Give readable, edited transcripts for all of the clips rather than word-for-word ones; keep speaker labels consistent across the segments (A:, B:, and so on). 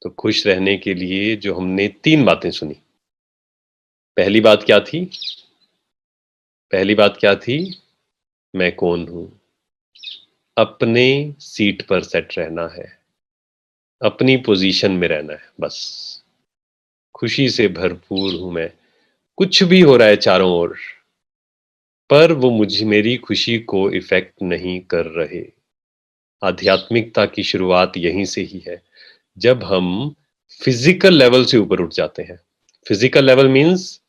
A: तो खुश रहने के लिए जो हमने 3 बातें सुनी। पहली बात क्या थी? पहली बात क्या थी? मैं कौन हूँ? अपने सीट पर सेट रहना है, अपनी पोज़ीशन में रहना है बस। खुशी से भरपूर हूँ मैं, कुछ भी हो रहा है चारों ओर, पर वो मेरी खुशी को इफ़ेक्ट नहीं कर रहे। आध्यात्मिकता की शुरुआत यहीं से ही है, जब हम फिज़िकल लेवल से ऊपर उठ जाते हैं। फिज़िकल लेवल मीन्स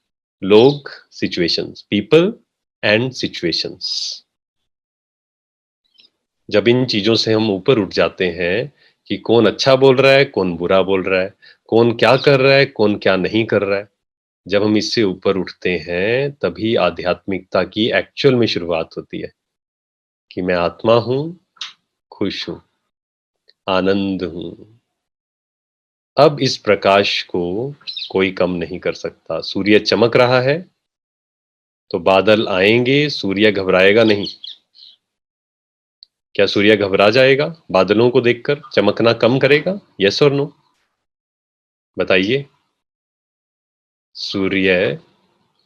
A: लोग, सिचुएशंस, पीपल एंड सिचुएशंस। जब इन चीज़ों से हम ऊपर उठ जाते हैं कि कौन अच्छा बोल रहा है, कौन बुरा बोल रहा है, कौन क्या कर रहा है, कौन क्या नहीं कर रहा है। जब हम इससे ऊपर उठते हैं, तभी आध्यात्मिकता की एक्चुअल में शुरुआत होती है कि मैं आत्मा हूँ, खुश हूँ, आनंद हूँ। अब इस प्रकाश को कोई कम नहीं कर सकता। सूर्य चमक रहा है, तो बादल आएंगे, सूर्य घबराएगा नहीं। क्या सूर्य घबरा जाएगा बादलों को देखकर? चमकना कम करेगा? यस और नो? बताइए। सूर्य,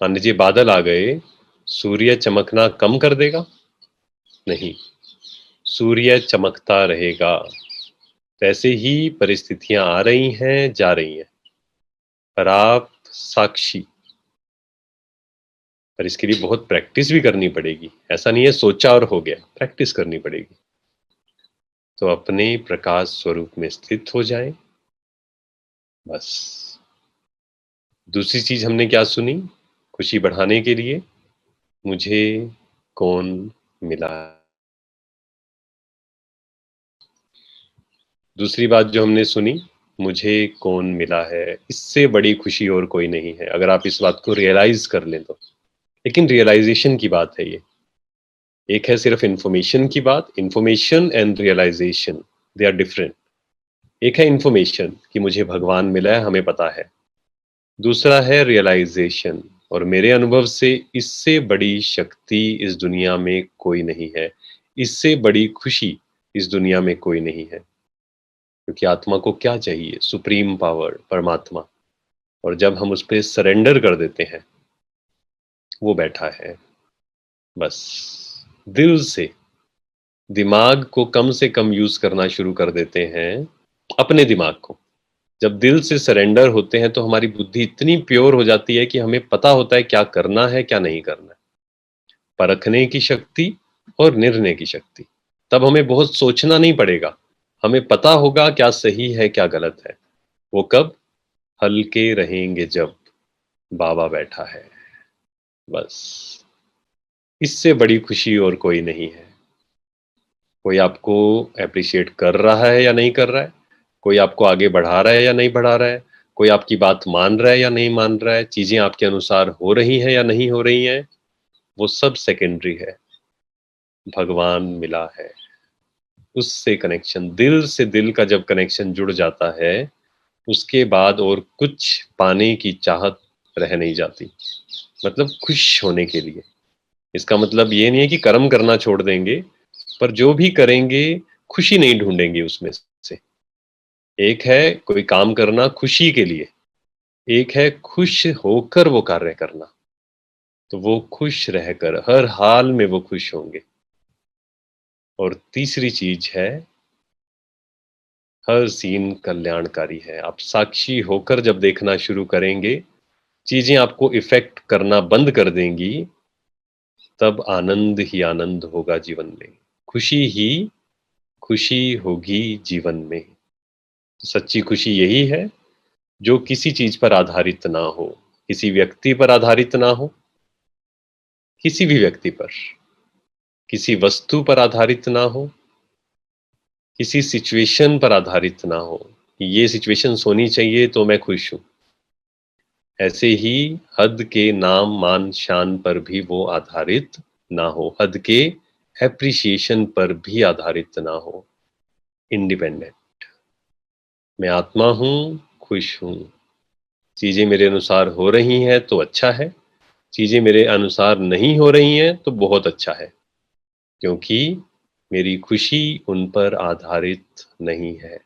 A: मान लीजिए बादल आ गए, सूर्य चमकना कम कर देगा? नहीं, सूर्य चमकता रहेगा। ऐसे ही परिस्थितियां आ रही हैं, जा रही हैं, पर आप साक्षी। पर इसके लिए बहुत प्रैक्टिस भी करनी पड़ेगी। ऐसा नहीं है सोचा और हो गया, प्रैक्टिस करनी पड़ेगी। तो अपने प्रकाश स्वरूप में स्थित हो जाएं, बस। दूसरी चीज हमने क्या सुनी खुशी बढ़ाने के लिए? मुझे कौन मिला? दूसरी बात जो हमने सुनी, मुझे कौन मिला है, इससे बड़ी खुशी और कोई नहीं है, अगर आप इस बात को रियलाइज कर लें तो। लेकिन रियलाइजेशन की बात है ये। एक है सिर्फ इंफॉर्मेशन की बात, information and realisation, they are different. एक है इंफॉर्मेशन कि मुझे भगवान मिला है, हमें पता है। दूसरा है रियलाइजेशन, और मेरे अनुभव से इससे बड़ी शक्ति इस दुनिया में कोई नहीं है, इससे बड़ी खुशी इस दुनिया में कोई नहीं है। क्योंकि आत्मा को क्या चाहिए? सुप्रीम पावर, परमात्मा। और जब हम उस पर सरेंडर कर देते हैं, वो बैठा है बस। दिल से, दिमाग को कम से कम यूज करना शुरू कर देते हैं, अपने दिमाग को। जब दिल से सरेंडर होते हैं तो हमारी बुद्धि इतनी प्योर हो जाती है कि हमें पता होता है क्या करना है, क्या नहीं करना है। परखने की शक्ति और निर्णय की शक्ति। तब हमें बहुत सोचना नहीं पड़ेगा, हमें पता होगा क्या सही है, क्या गलत है। वो कब? हल्के रहेंगे जब बाबा बैठा है, बस। इससे बड़ी खुशी और कोई नहीं है। कोई आपको एप्रिशिएट कर रहा है या नहीं कर रहा है, कोई आपको आगे बढ़ा रहा है या नहीं बढ़ा रहा है, कोई आपकी बात मान रहा है या नहीं मान रहा है, चीजें आपके अनुसार हो रही हैं या नहीं हो रही हैं, वो सब सेकेंडरी है। भगवान मिला है, उससे कनेक्शन, दिल से दिल का जब कनेक्शन जुड़ जाता है, उसके बाद और कुछ पाने की चाहत रह नहीं जाती। मतलब खुश होने के लिए। इसका मतलब ये नहीं है कि कर्म करना छोड़ देंगे, पर जो भी करेंगे खुशी नहीं ढूंढेंगे उसमें से। एक है कोई काम करना खुशी के लिए, एक है खुश होकर वो कार्य करना। तो वो खुश रहकर हर हाल में वो खुश होंगे। और तीसरी चीज है, हर सीन कल्याणकारी है। आप साक्षी होकर जब देखना शुरू करेंगे, चीजें आपको इफेक्ट करना बंद कर देंगी, तब आनंद ही आनंद होगा जीवन में, खुशी ही खुशी होगी जीवन में। सच्ची खुशी यही है जो किसी चीज पर आधारित ना हो, किसी व्यक्ति पर आधारित ना हो, किसी भी व्यक्ति पर, किसी वस्तु पर आधारित ना हो, किसी सिचुएशन पर आधारित ना हो। ये सिचुएशन होनी चाहिए तो मैं खुश हूं। ऐसे ही हद के नाम मान शान पर भी वो आधारित ना हो, हद के एप्रिसिएशन पर भी आधारित ना हो। इंडिपेंडेंट, मैं आत्मा हूं, खुश हूं। चीजें मेरे अनुसार हो रही हैं तो अच्छा है, चीजें मेरे अनुसार नहीं हो रही हैं तो बहुत अच्छा है, क्योंकि मेरी खुशी उन पर आधारित नहीं है।